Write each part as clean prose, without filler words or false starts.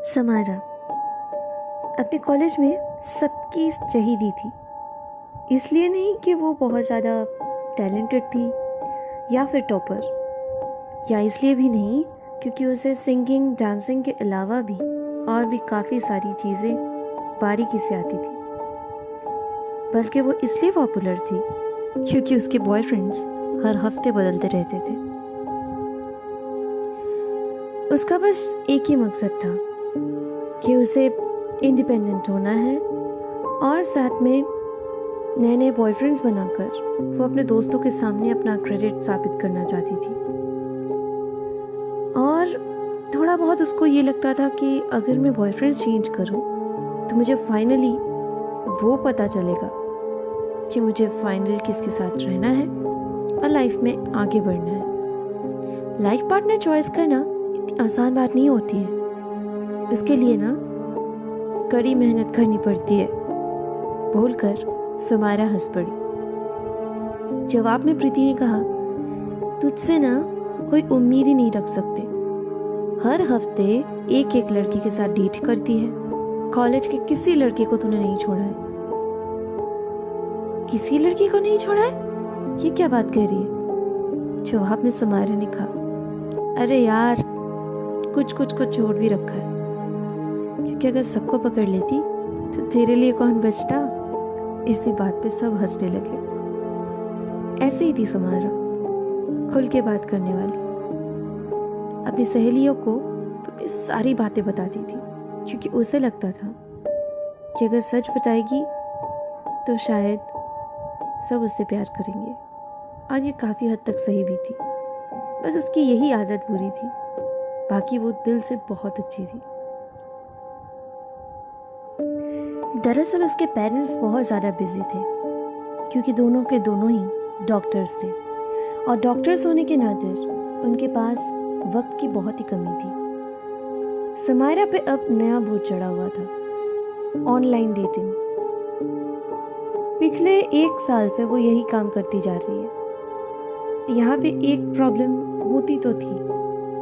Samara अपने college में सबकी चहेती थी। इसलिए नहीं कि वो बहुत ज़्यादा टैलेंटेड थी या फिर टॉपर, या इसलिए भी नहीं क्योंकि उसे सिंगिंग डांसिंग के अलावा भी और भी काफ़ी सारी चीज़ें बारीकी से आती थी, बल्कि वो इसलिए पॉपुलर थी क्योंकि उसके बॉयफ्रेंड्स हर हफ्ते बदलते रहते थे। उसका बस एक ही मकसद था कि उसे इंडिपेंडेंट होना है और साथ में नए नए बॉयफ्रेंड्स बनाकर वो अपने दोस्तों के सामने अपना क्रेडिट साबित करना चाहती थी। और थोड़ा बहुत उसको ये लगता था कि अगर मैं बॉयफ्रेंड चेंज करूं तो मुझे फाइनली वो पता चलेगा कि मुझे फाइनल किसके साथ रहना है और लाइफ में आगे बढ़ना है। लाइफ पार्टनर चॉइस करना इतनी आसान बात नहीं होती है, उसके लिए ना कड़ी मेहनत करनी पड़ती है। बोलकर समारा हंस पड़ी। जवाब में प्रीति ने कहा, तुझसे ना कोई उम्मीद ही नहीं रख सकते। हर हफ्ते एक एक लड़की के साथ डेट करती है। कॉलेज के किसी लड़के को तूने नहीं छोड़ा है। किसी लड़की को नहीं छोड़ा है? ये क्या बात कह रही है? जवाब में समारा ने कहा, अरे यार कुछ कुछ छोड़ भी रखा है, क्योंकि अगर सबको पकड़ लेती तो तेरे लिए कौन बचता। इसी बात पे सब हंसने लगे। ऐसे ही थी समारा, खुल के बात करने वाली। अपनी सहेलियों को अपनी सारी बातें बताती थी, क्योंकि उसे लगता था कि अगर सच बताएगी तो शायद सब उससे प्यार करेंगे। और ये काफ़ी हद तक सही भी थी, बस उसकी यही आदत बुरी थी, बाकी वो दिल से बहुत अच्छी थी। दरअसल उसके पेरेंट्स बहुत ज़्यादा बिजी थे, क्योंकि दोनों के दोनों ही डॉक्टर्स थे, और डॉक्टर्स होने के नाते उनके पास वक्त की बहुत ही कमी थी। समारा पे अब नया भूत चढ़ा हुआ था, ऑनलाइन डेटिंग। पिछले 1 साल से वो यही काम करती जा रही है। यहाँ पे एक प्रॉब्लम होती तो थी,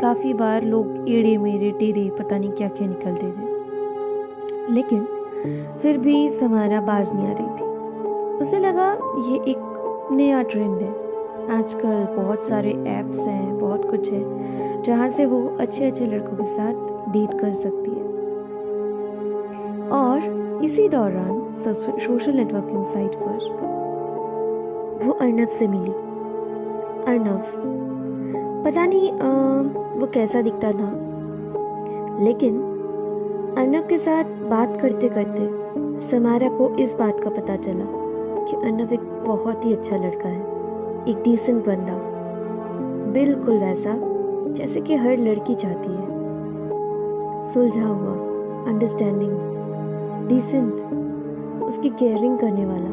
काफ़ी बार लोग एड़े मेरे टेढ़े पता नहीं क्या क्या निकलते थे, लेकिन फिर भी समारा बाज नहीं आ रही थी। उसे लगा ये एक नया ट्रेंड है, आजकल बहुत सारे ऐप्स हैं, बहुत कुछ है जहाँ से वो अच्छे अच्छे लड़कों के साथ डेट कर सकती है। और इसी दौरान सोशल नेटवर्किंग साइट पर वो अर्नव से मिली। अर्नव पता नहीं वो कैसा दिखता था, लेकिन अर्नव के साथ बात करते करते समारा को इस बात का पता चला कि अर्नव एक बहुत ही अच्छा लड़का है, एक डिसेंट बंदा, बिल्कुल वैसा जैसे कि हर लड़की चाहती है। सुलझा हुआ, अंडरस्टैंडिंग, डिसेंट, उसकी केयरिंग करने वाला।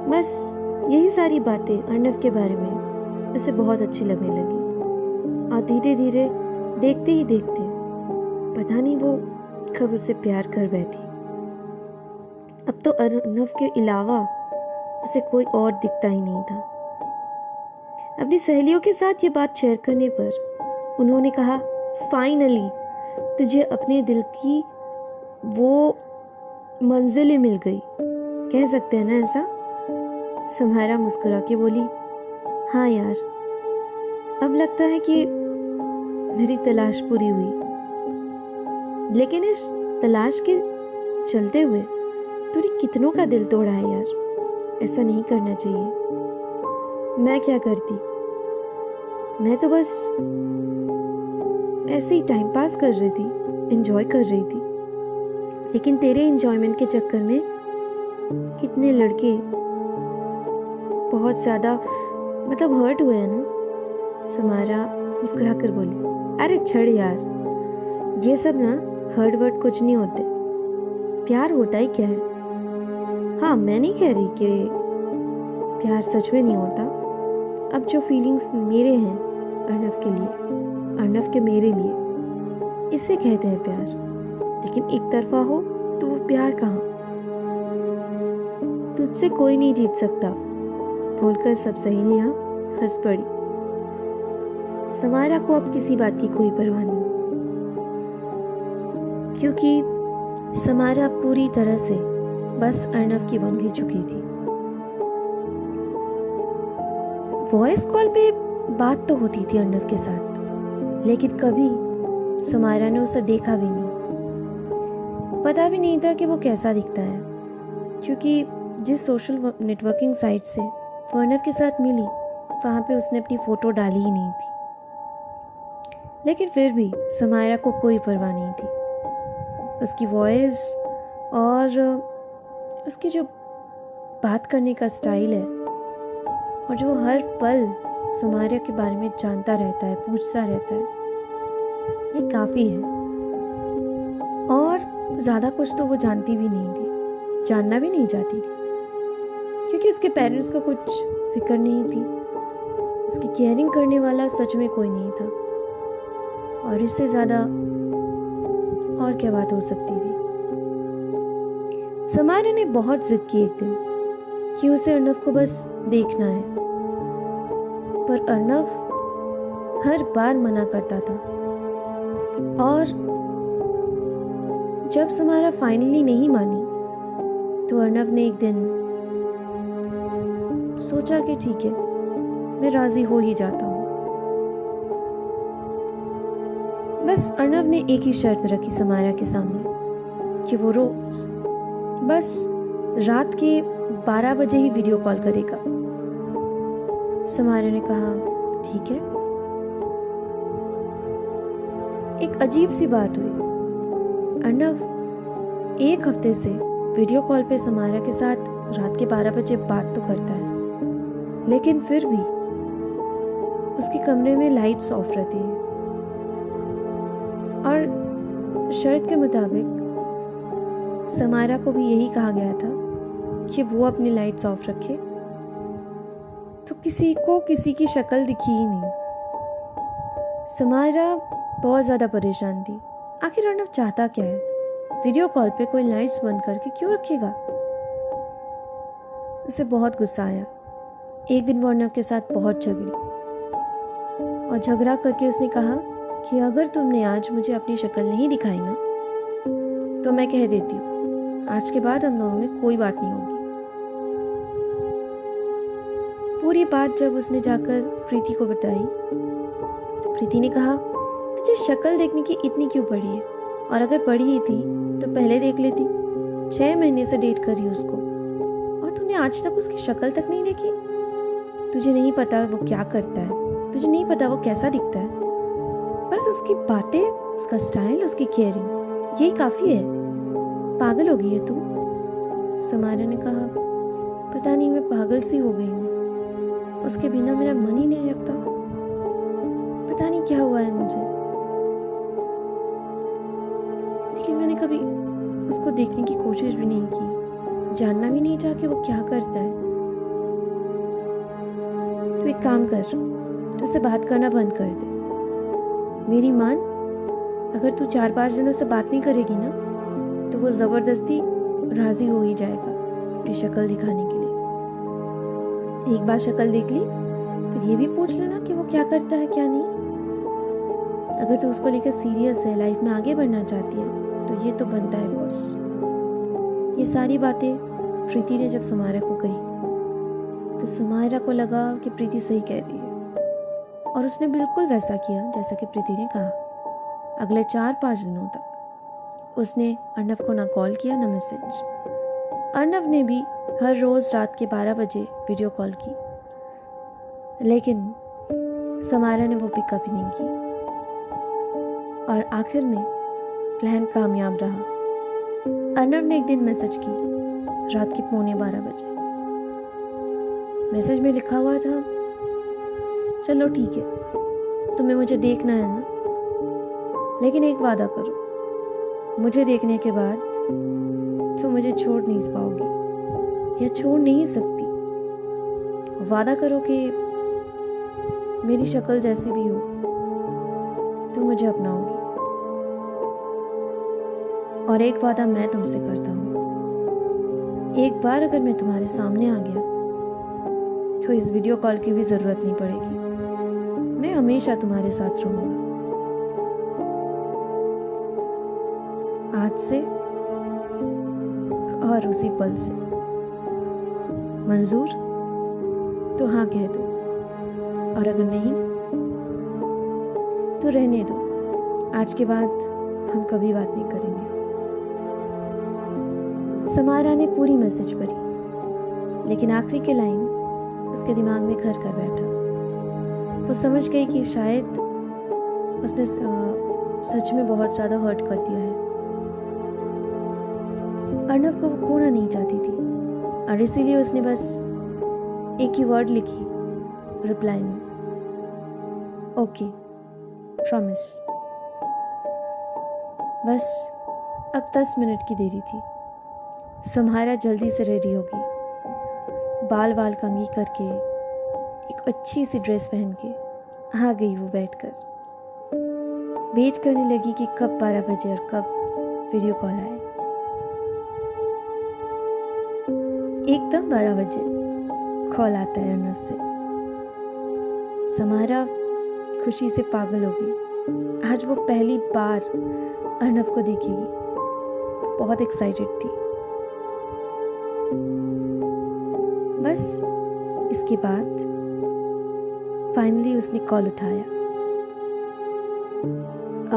बस यही सारी बातें अर्नव के बारे में उसे बहुत अच्छी लगने लगी, और धीरे धीरे देखते ही देखते पता नहीं वो कब उससे प्यार कर बैठी। अब तो अर्नव के अलावा उसे कोई और दिखता ही नहीं था। अपनी सहेलियों के साथ ये बात शेयर करने पर उन्होंने कहा, फाइनली तुझे अपने दिल की वो मंजिल मिल गई, कह सकते हैं ना ऐसा। समारा मुस्कुरा के बोली, हाँ यार, अब लगता है कि मेरी तलाश पूरी हुई। लेकिन इस तलाश के चलते हुए तूने कितनों का दिल तोड़ा है यार, ऐसा नहीं करना चाहिए। मैं क्या करती, मैं तो बस ऐसे ही टाइम पास कर रही थी, एंजॉय कर रही थी, लेकिन तेरे एंजॉयमेंट के चक्कर में कितने लड़के बहुत ज़्यादा हर्ट हुए हैं ना। समारा मुस्कुरा कर बोली, अरे छड़ यार, ये सब ना हर्ट वर्ट कुछ नहीं होते, प्यार होता ही क्या है। हाँ, मैं नहीं कह रही कि प्यार सच में नहीं होता। अब जो फीलिंग्स मेरे हैं अर्नव के लिए, अर्नव के मेरे लिए, इसे कहते हैं प्यार। लेकिन एक तरफा हो तो वो प्यार कहाँ। तुझसे कोई नहीं जीत सकता, बोलकर सब सहेलियां हंस पड़ी। समारा को अब किसी बात की कोई परवाह नहीं। क्योंकि समारा पूरी तरह से बस अर्नव की बन चुकी थी। वॉइस कॉल पे बात तो होती थी अर्नव के साथ, लेकिन कभी समारा ने उसे देखा भी नहीं। पता भी नहीं था कि वो कैसा दिखता है, क्योंकि जिस सोशल नेटवर्किंग साइट से वो अर्नव के साथ मिली वहाँ पे उसने अपनी फ़ोटो डाली ही नहीं थी। लेकिन फिर भी समारा को कोई परवाह नहीं थी। उसकी वॉइस और उसकी जो बात करने का स्टाइल है और जो हर पल समारा के बारे में जानता रहता है, पूछता रहता है, ये काफ़ी है। और ज़्यादा कुछ तो वो जानती भी नहीं थी, जानना भी नहीं चाहती थी, क्योंकि उसके पेरेंट्स को कुछ फिक्र नहीं थी। उसकी केयरिंग करने वाला सच में कोई नहीं था, और इससे ज़्यादा और क्या बात हो सकती थी। समारा ने बहुत जिद की एक दिन कि उसे अर्नव को बस देखना है, पर अर्नव हर बार मना करता था। और जब समारा फाइनली नहीं मानी तो अर्नव ने एक दिन सोचा कि ठीक है, मैं राजी हो ही जाता हूँ। बस अर्नव ने एक ही शर्त रखी समारा के सामने कि वो रोज बस रात के 12 बजे ही वीडियो कॉल करेगा। समारा ने कहा ठीक है। एक अजीब सी बात हुई। अर्नव एक हफ्ते से वीडियो कॉल पे समारा के साथ रात के 12 बजे बात तो करता है, लेकिन फिर भी उसके कमरे में लाइट्स ऑफ रहती है और शर्त के मुताबिक समारा को भी यही कहा गया था कि वो अपनी लाइट्स ऑफ रखे। तो किसी को किसी की शक्ल दिखी ही नहीं। समारा बहुत ज़्यादा परेशान थी। आखिर अर्नव चाहता क्या है? वीडियो कॉल पे कोई लाइट्स बंद करके क्यों रखेगा? उसे बहुत गुस्सा आया। एक दिन वो अर्नव के साथ बहुत झगड़ी और झगड़ा करके उसने कहा कि अगर तुमने आज मुझे अपनी शक्ल नहीं दिखाई ना, तो मैं कह देती हूँ आज के बाद हम दोनों में कोई बात नहीं होगी। पूरी बात जब उसने जाकर प्रीति को बताई तो प्रीति ने कहा तुझे शक्ल देखने की इतनी क्यों पड़ी है, और अगर पड़ी ही थी तो पहले देख लेती। 6 महीने से डेट कर रही उसको और तूने आज तक उसकी शक्ल तक नहीं देखी। तुझे नहीं पता वो क्या करता है, तुझे नहीं पता वो कैसा दिखता है। बस उसकी बातें, उसका स्टाइल, उसकी केयरिंग, यही काफ़ी है। पागल हो गई है तू। समारा ने कहा पता नहीं, मैं पागल सी हो गई हूँ। उसके बिना मेरा मन ही नहीं लगता। पता नहीं क्या हुआ है मुझे, लेकिन मैंने कभी उसको देखने की कोशिश भी नहीं की, जानना भी नहीं चाहा कि वो क्या करता है। तो एक काम कर, तो उससे बात करना बंद कर दे। मेरी मान, अगर तू 4-5 दिनों से बात नहीं करेगी ना, तो वो ज़बरदस्ती राज़ी हो ही जाएगा अपनी शक्ल दिखाने के लिए। एक बार शक्ल देख ली, फिर ये भी पूछ लेना कि वो क्या करता है क्या नहीं। अगर तू उसको लेकर सीरियस है, लाइफ में आगे बढ़ना चाहती है, तो ये तो बनता है बॉस। ये सारी बातें प्रीति ने जब समारा को कही तो समारा को लगा कि प्रीति सही कह रही है, और उसने बिल्कुल वैसा किया जैसा कि प्रीति ने कहा। अगले 4-5 दिनों तक उसने अर्नव को ना कॉल किया ना मैसेज। अर्नव ने भी हर रोज़ रात के 12 बजे वीडियो कॉल की, लेकिन समारा ने वो पिकअप ही नहीं की। और आखिर में प्लान कामयाब रहा। अर्नव ने एक दिन मैसेज की रात के 11:45 बजे। मैसेज में लिखा हुआ था चलो ठीक है, तुम्हें मुझे देखना है ना, लेकिन एक वादा करो, मुझे देखने के बाद तुम मुझे छोड़ नहीं पाओगी या छोड़ नहीं सकती। वादा करो कि मेरी शक्ल जैसी भी हो तुम मुझे अपनाओगी। और एक वादा मैं तुमसे करता हूँ, एक बार अगर मैं तुम्हारे सामने आ गया तो इस वीडियो कॉल की भी ज़रूरत नहीं पड़ेगी। मैं हमेशा तुम्हारे साथ रहूँगा। आज से और उसी पल से। मंजूर तो हाँ कह दो, और अगर नहीं तो रहने दो। आज के बाद हम कभी बात नहीं करेंगे। समारा ने पूरी मैसेज पढ़ी, लेकिन आखिरी की लाइन उसके दिमाग में घर कर बैठा। वो समझ गई कि शायद उसने सच में बहुत ज़्यादा हर्ट कर दिया है। अर्नव को वो खोना नहीं चाहती थी, और इसीलिए उसने बस एक ही वर्ड लिखी रिप्लाई में, ओके प्रॉमिस। बस अब 10 मिनट की देरी थी। समारा जल्दी से रेडी हो गई, बाल कंघी करके, एक अच्छी सी ड्रेस पहन के आ गई वो बैठकर। वेट करने लगी कि कब 12 बजे और कब वीडियो कॉल आए। एकदम 12 बजे कॉल आता है अर्नव से। समारा खुशी से पागल हो गई। आज वो पहली बार अर्नव को देखेगी। बहुत एक्साइटेड थी। बस इसके बाद फाइनली उसने कॉल उठाया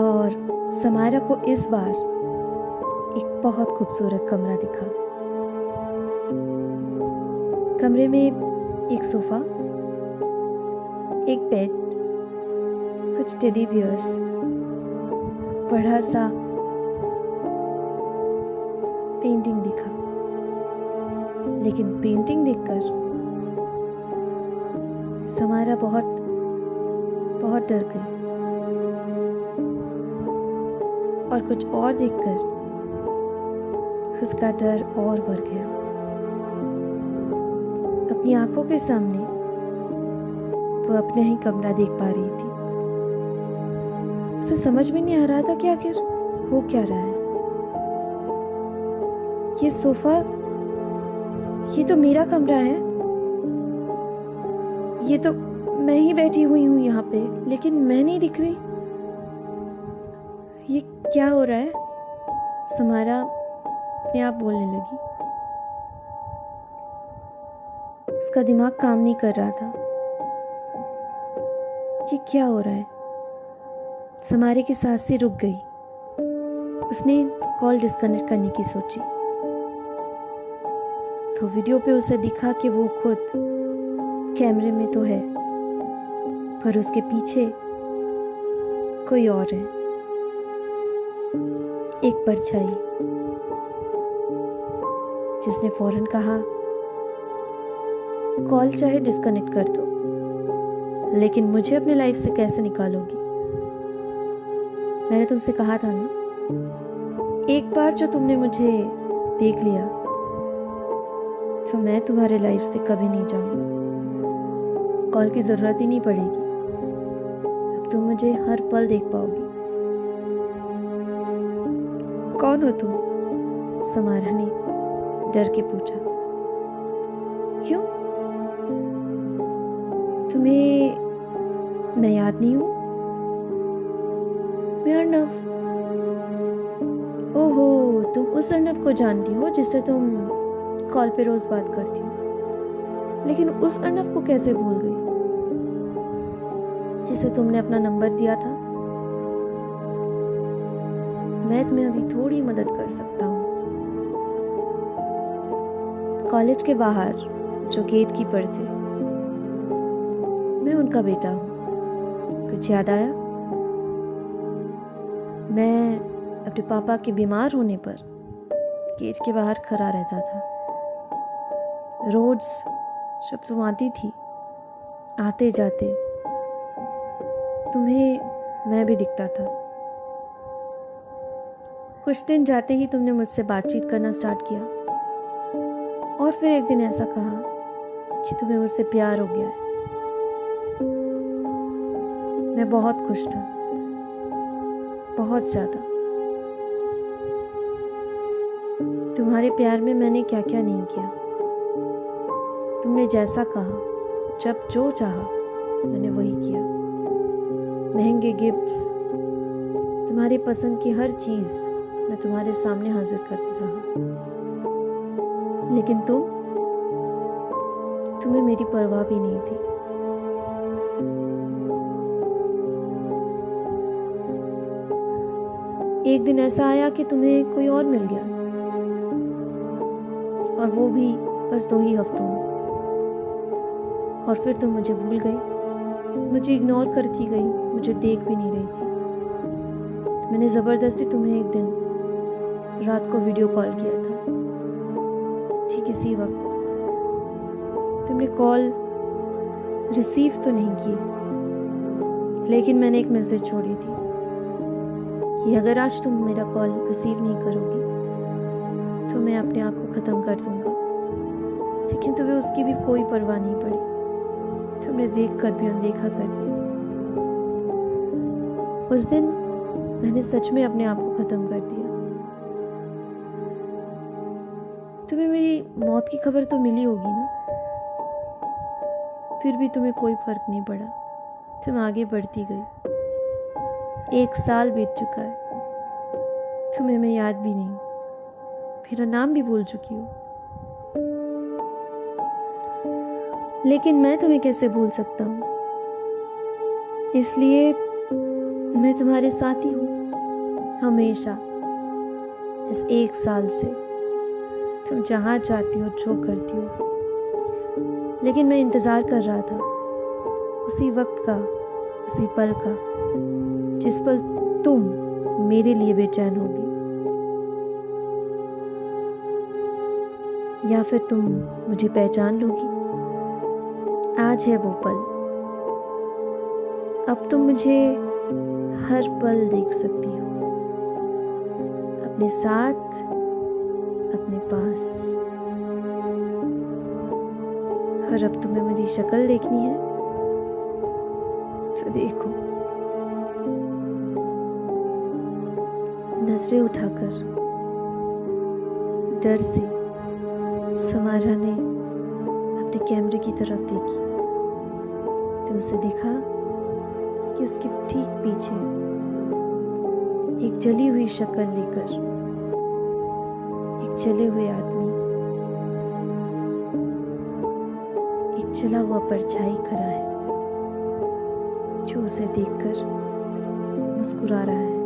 और समारा को इस बार एक बहुत खूबसूरत कमरा दिखा। कमरे में एक सोफा, एक बेड, कुछ टेडी बियर्स, बड़ा सा पेंटिंग दिखा। लेकिन पेंटिंग देखकर समारा बहुत डर गई, और कुछ और देखकर उसका डर और बढ़ गया। अपनी आंखों के सामने वो अपना ही कमरा देख पा रही थी। उसे समझ में नहीं आ रहा था कि आखिर हो क्या रहा है। ये सोफा, ये तो मेरा कमरा है। ये तो मैं ही बैठी हुई हूं यहाँ पे, लेकिन मैं नहीं दिख रही। ये क्या हो रहा है? समारा अपने आप बोलने लगी। उसका दिमाग काम नहीं कर रहा था। ये क्या हो रहा है? समारे की सांसें रुक गई। उसने कॉल डिस्कनेक्ट करने की सोची, तो वीडियो पे उसे दिखा कि वो खुद कैमरे में तो है, पर उसके पीछे कोई और है। एक परछाई, जिसने फौरन कहा, कॉल चाहे डिस्कनेक्ट कर दो, लेकिन मुझे अपने लाइफ से कैसे निकालोगी? मैंने तुमसे कहा था ना, एक बार जो तुमने मुझे देख लिया तो मैं तुम्हारे लाइफ से कभी नहीं जाऊंगा। कॉल की जरूरत ही नहीं पड़ेगी। अब तुम मुझे हर पल देख पाओगी। कौन हो तुम? समारा ने डर के पूछा। क्यों? तुम्हें मैं याद नहीं हूं? मैं अर्नव। ओहो, तुम उस अर्नव को जानती हो जिससे तुम कॉल पे रोज बात करती हो। लेकिन उस अर्नव को कैसे भूल गई जिसे तुमने अपना नंबर दिया था? मैं तुम्हें अभी थोड़ी मदद कर सकता हूँ। कॉलेज के बाहर जो गेट कीपर थे, मैं उनका बेटा हूँ। कुछ याद आया? मैं अपने पापा के बीमार होने पर गेट के बाहर खड़ा रहता था। रोज जब तुम आती थी, आते जाते, तुम्हें मैं भी दिखता था। कुछ दिन जाते ही तुमने मुझसे बातचीत करना स्टार्ट किया, और फिर एक दिन ऐसा कहा कि तुम्हें मुझसे प्यार हो गया है। मैं बहुत खुश था, बहुत ज्यादा। तुम्हारे प्यार में मैंने क्या क्या नहीं किया। तुमने जैसा कहा, जब जो चाहा, मैंने वही किया। महंगे गिफ्ट्स, तुम्हारी पसंद की हर चीज मैं तुम्हारे सामने हाजिर कर रहा, लेकिन तुम्हें मेरी परवाह भी नहीं थी। एक दिन ऐसा आया कि तुम्हें कोई और मिल गया, और वो भी बस 2 ही हफ्तों में। और फिर तुम मुझे भूल गई, मुझे इग्नोर करती गई, मुझे देख भी नहीं रही थी। तो मैंने ज़बरदस्ती तुम्हें एक दिन रात को वीडियो कॉल किया था। ठीक इसी वक्त तुमने कॉल रिसीव तो नहीं की, लेकिन मैंने एक मैसेज छोड़ी थी कि अगर आज तुम मेरा कॉल रिसीव नहीं करोगी तो मैं अपने आप को ख़त्म कर दूंगा। लेकिन तुम्हें उसकी भी कोई परवाह नहीं पड़ी, तुमने देख कर भी अनदेखा कर दिया। उस दिन मैंने सच में अपने आप को ख़त्म कर दिया। तुम्हें मेरी मौत की खबर तो मिली होगी ना, फिर भी तुम्हें कोई फर्क नहीं पड़ा, तुम आगे बढ़ती गई। 1 साल बीत चुका है, तुम्हें मैं याद भी नहीं, मेरा नाम भी भूल चुकी हो। लेकिन मैं तुम्हें कैसे भूल सकता हूँ, इसलिए मैं तुम्हारे साथ ही हूँ हमेशा। इस 1 साल से तुम जहाँ चाहती हो जो करती हो, लेकिन मैं इंतज़ार कर रहा था उसी वक्त का, उसी पल का, जिस पल तुम मेरे लिए बेचैन होगी, या फिर तुम मुझे पहचान लोगी। आज है वो पल, अब तुम मुझे हर पल देख सकती हो, अपने साथ, अपने पास। और अब तुम्हें मेरी शक्ल देखनी है तो देखो, नजरें उठाकर डर से समारा ने अपने कैमरे की तरफ देखी, तो उसे देखा कि उसके ठीक पीछे एक जली हुई शक्ल लेकर एक जले हुए आदमी, एक जला हुआ परछाई खड़ा है, जो उसे देखकर मुस्कुरा रहा है।